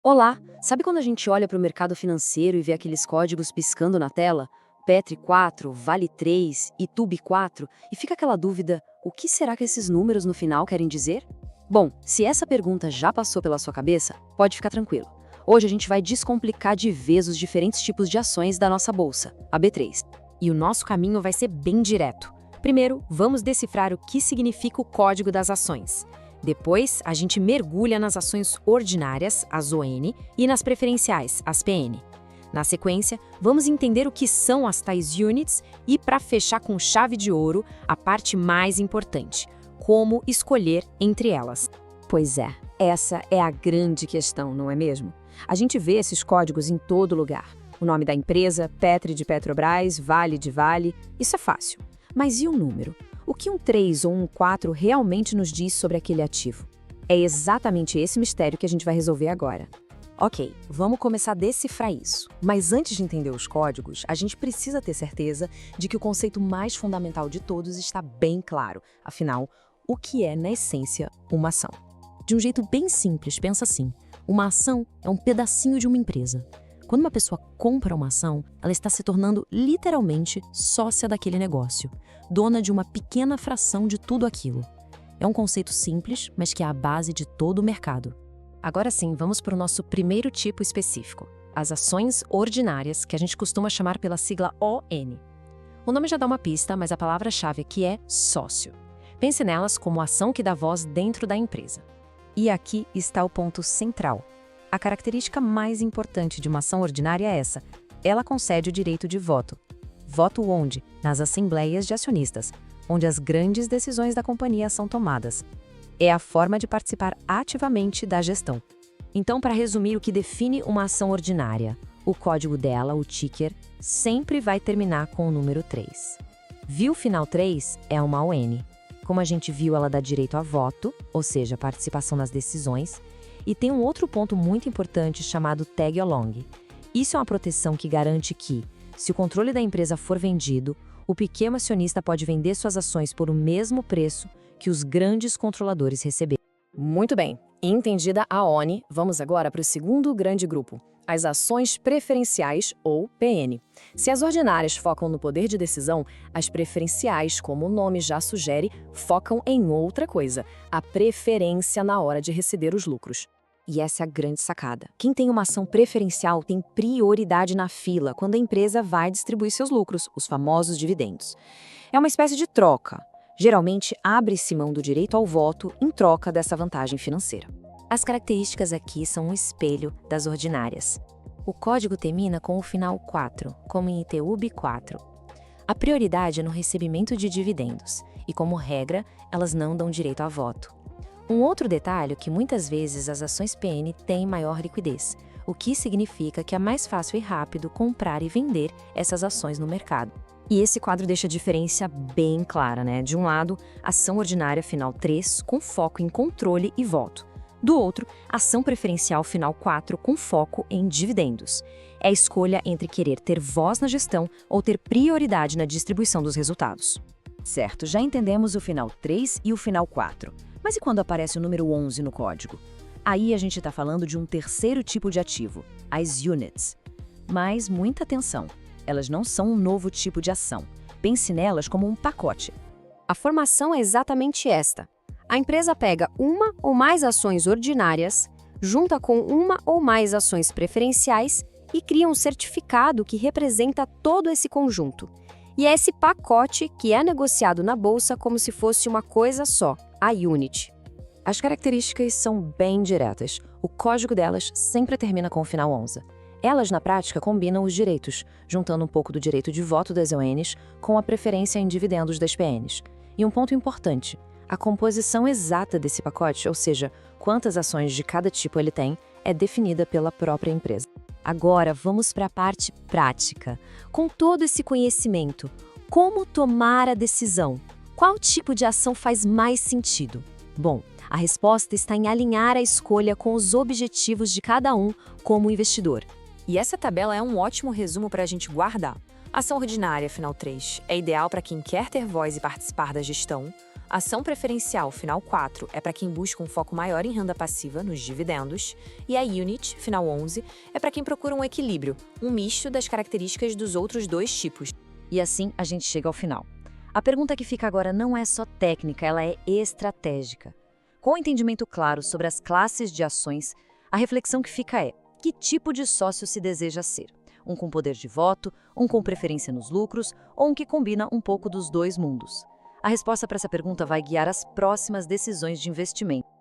Olá! Sabe quando a gente olha para o mercado financeiro e vê aqueles códigos piscando na tela? Petri 4, Vale 3 e Tube 4, e fica aquela dúvida: o que será que esses números no final querem dizer? Bom, se essa pergunta já passou pela sua cabeça, pode ficar tranquilo. Hoje a gente vai descomplicar de vez os diferentes tipos de ações da nossa bolsa, a B3. E o nosso caminho vai ser bem direto. Primeiro, vamos decifrar o que significa o código das ações. Depois, a gente mergulha nas ações ordinárias, as ON, e nas preferenciais, as PN. Na sequência, vamos entender o que são as tais units e, para fechar com chave de ouro, a parte mais importante: como escolher entre elas. Pois é, essa é a grande questão, não é mesmo? A gente vê esses códigos em todo lugar. O nome da empresa, Petri de Petrobras, Vale de Vale, isso é fácil. Mas e o número? O que um 3 ou um 4 realmente nos diz sobre aquele ativo? É exatamente esse mistério que a gente vai resolver agora. Ok, vamos começar a decifrar isso. Mas antes de entender os códigos, a gente precisa ter certeza de que o conceito mais fundamental de todos está bem claro. Afinal, o que é, na essência, uma ação? De um jeito bem simples, pensa assim: uma ação é um pedacinho de uma empresa. Quando uma pessoa compra uma ação, ela está se tornando literalmente sócia daquele negócio, dona de uma pequena fração de tudo aquilo. É um conceito simples, mas que é a base de todo o mercado. Agora sim, vamos para o nosso primeiro tipo específico: as ações ordinárias, que a gente costuma chamar pela sigla ON. O nome já dá uma pista, mas a palavra-chave aqui é sócio. Pense nelas como a ação que dá voz dentro da empresa. E aqui está o ponto central. A característica mais importante de uma ação ordinária é essa: ela concede o direito de voto. Voto onde? Nas assembleias de acionistas, onde as grandes decisões da companhia são tomadas. É a forma de participar ativamente da gestão. Então, para resumir o que define uma ação ordinária, o código dela, o ticker, sempre vai terminar com o número 3. Viu o final 3? É uma ON. Como a gente viu, ela dá direito a voto, ou seja, participação nas decisões. E tem um outro ponto muito importante chamado tag along. Isso é uma proteção que garante que, se o controle da empresa for vendido, o pequeno acionista pode vender suas ações por o mesmo preço que os grandes controladores receberam. Muito bem, entendida a ON, vamos agora para o segundo grande grupo, as ações preferenciais ou PN. Se as ordinárias focam no poder de decisão, as preferenciais, como o nome já sugere, focam em outra coisa: a preferência na hora de receber os lucros. E essa é a grande sacada. Quem tem uma ação preferencial tem prioridade na fila quando a empresa vai distribuir seus lucros, os famosos dividendos. É uma espécie de troca. Geralmente, abre-se mão do direito ao voto em troca dessa vantagem financeira. As características aqui são um espelho das ordinárias. O código termina com o final 4, como em ITUB 4. A prioridade é no recebimento de dividendos, e como regra, elas não dão direito a voto. Um outro detalhe é que muitas vezes as ações PN têm maior liquidez, o que significa que é mais fácil e rápido comprar e vender essas ações no mercado. E esse quadro deixa a diferença bem clara, né? De um lado, ação ordinária final 3, com foco em controle e voto. Do outro, ação preferencial final 4, com foco em dividendos. É a escolha entre querer ter voz na gestão ou ter prioridade na distribuição dos resultados. Certo, já entendemos o final 3 e o final 4. Mas e quando aparece o número 11 no código? Aí a gente está falando de um terceiro tipo de ativo, as units. Mas muita atenção, elas não são um novo tipo de ação. Pense nelas como um pacote. A formação é exatamente esta. A empresa pega uma ou mais ações ordinárias, junta com uma ou mais ações preferenciais e cria um certificado que representa todo esse conjunto. E é esse pacote que é negociado na bolsa como se fosse uma coisa só, a unit. As características são bem diretas. O código delas sempre termina com o final 11. Elas, na prática, combinam os direitos, juntando um pouco do direito de voto das ONs com a preferência em dividendos das PNs. E um ponto importante: a composição exata desse pacote, ou seja, quantas ações de cada tipo ele tem, é definida pela própria empresa. Agora, vamos para a parte prática. Com todo esse conhecimento, como tomar a decisão? Qual tipo de ação faz mais sentido? Bom, a resposta está em alinhar a escolha com os objetivos de cada um como investidor. E essa tabela é um ótimo resumo para a gente guardar. Ação ordinária, final 3, é ideal para quem quer ter voz e participar da gestão. Ação preferencial final 4 é para quem busca um foco maior em renda passiva, nos dividendos, e a Unit, final 11, é para quem procura um equilíbrio, um misto das características dos outros dois tipos. E assim a gente chega ao final. A pergunta que fica agora não é só técnica, ela é estratégica. Com o entendimento claro sobre as classes de ações, a reflexão que fica é: que tipo de sócio se deseja ser? Um com poder de voto, um com preferência nos lucros ou um que combina um pouco dos dois mundos? A resposta para essa pergunta vai guiar as próximas decisões de investimento.